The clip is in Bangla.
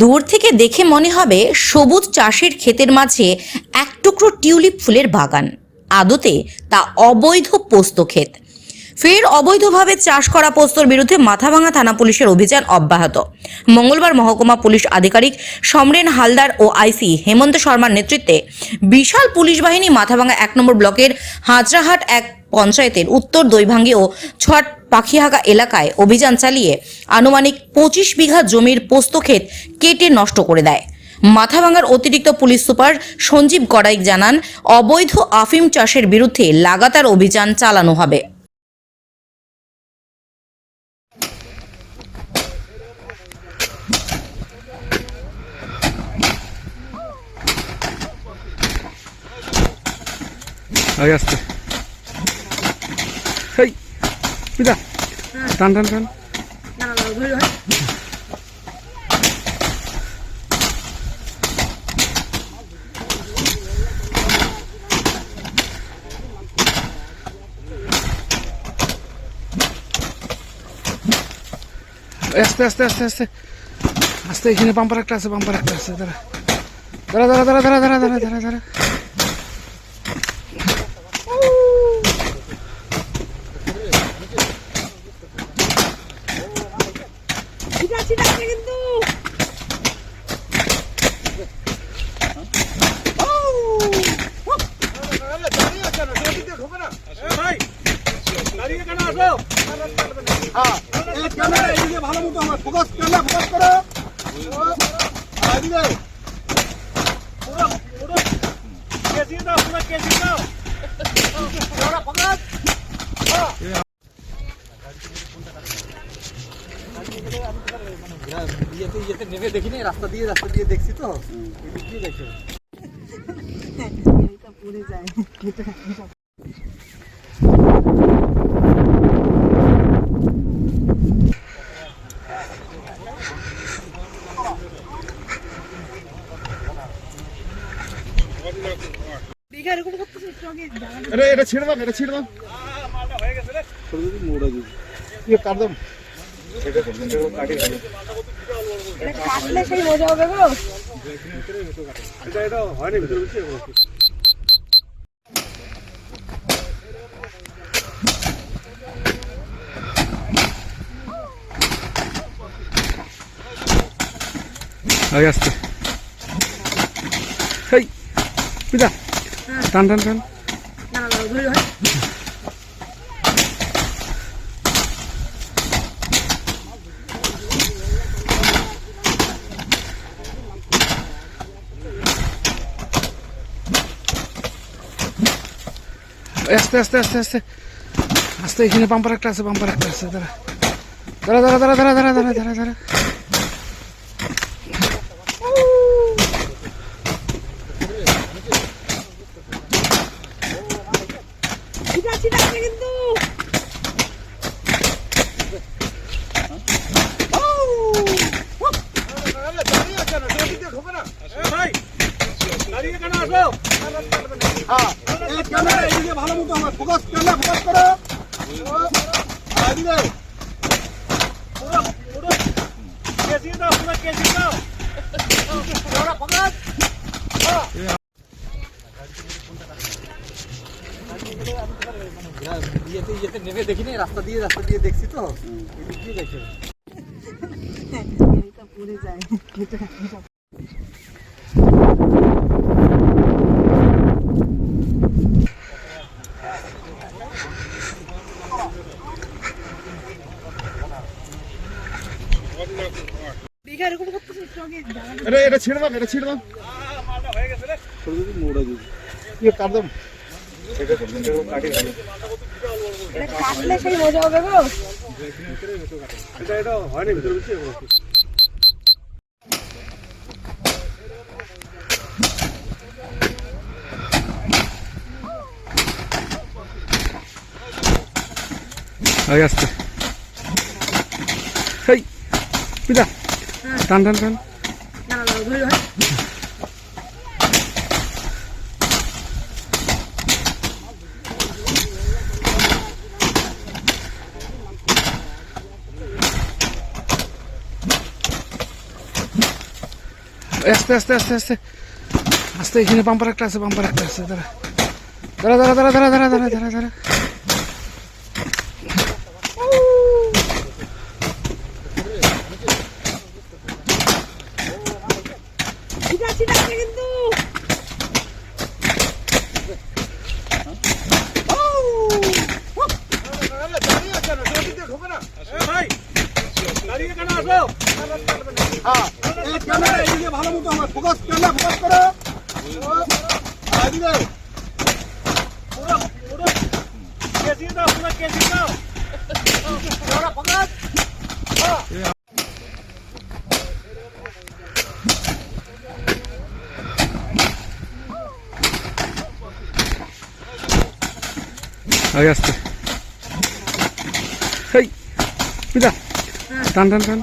দূর থেকে দেখে মনে হবে সবুজ চাষের ক্ষেতের মাঝে এক টুকরো টিউলিপ ফুলের বাগান। আদতে তা অবৈধ পোস্ত ক্ষেত। ফের অবৈধভাবে চাষ করা পোস্তর বিরুদ্ধে মাথাভাঙা থানা পুলিশের অভিযান অব্যাহত। মঙ্গলবার মহকুমা পুলিশ আধিকারিক সমরেন হালদার ও আইসি হেমন্ত শর্মার নেতৃত্বে বিশাল পুলিশ বাহিনী মাথাভাঙা 1 নম্বর ব্লকের হাজরাহাট এক পঞ্চায়েতের উত্তর দৈভাঙ্গি ও ছট পাখিহাগা এলাকায় অভিযান চালিয়ে আনুমানিক 25 বিঘা জমির পোস্ত ক্ষেত কেটে নষ্ট করে দেয়। মাথাভাঙার অতিরিক্ত পুলিশ সুপার সঞ্জীব গড়াইক জানান, অবৈধ আফিম চাষের বিরুদ্ধে লাগাতার অভিযান চালানো হবে। আগে আসতে হেই পিতা টান টান টান আস্তে আস্তে আস্তে আস্তে আস্তে এখানে বাম্পার একটা আছে দাঁড়া দাঁড়া দাঁড়া দাঁড়া দাঁড়া দাঁড়া দাঁড়া দাঁড়া দাঁড়া ভালো মতো আমার ফোকাস করো নেমে দেখিনি রাস্তা দিয়ে দেখছি তো দেখছো পড়ে যায়। এটা ছেড়ে দাও মোড়া দিবি কাট দাও কাটলে সেই মজা হবে গো। এটা হয়নি ভিতরে বুঝছি আগে আসতে হেই পিতা টান টান টান আস্তে আস্তে আস্তে আস্তে আস্তে এখানে বাম্পার একটা আছে দাঁড়া দাঁড়া দাঁড়া দাঁড়া দাঁড়া দাঁড়া দাঁড়া দাঁড়া দাঁড়া ভালো মতো আমার ফোকাস করো নেমে দেখিনি রাস্তা দিয়ে দেখছি তো দেখছো পড়ে যায়। এটা ছেড়ে দাও মোড়া দিবি কাট দাও কাটলে সেই মজা হবে গো। এটা হয়নি ভিতরে বুঝছি আগে আসতে হেই পিতা টান টান টান আস্তে আস্তে আস্তে আস্তে আস্তে, এখানে বাম্পার একটা আছে, বাম্পার একটা আছে, দাঁড়া দাঁড়া দাঁড়া দাঁড়া দাঁড়া দাঁড়া দাঁড়া দাঁড়া দাঁড়া। ঠিক আছে ঠিক আছে কিন্তু ভালো মতো আমার ফোকাস ক্যামেরা ফোকাস করো এদিকে পুরো পুরো কেসি দাও, পুরো কেসি দাও, পুরো ফোকাস। আগে আসতে, এই পিতা টান টান টান।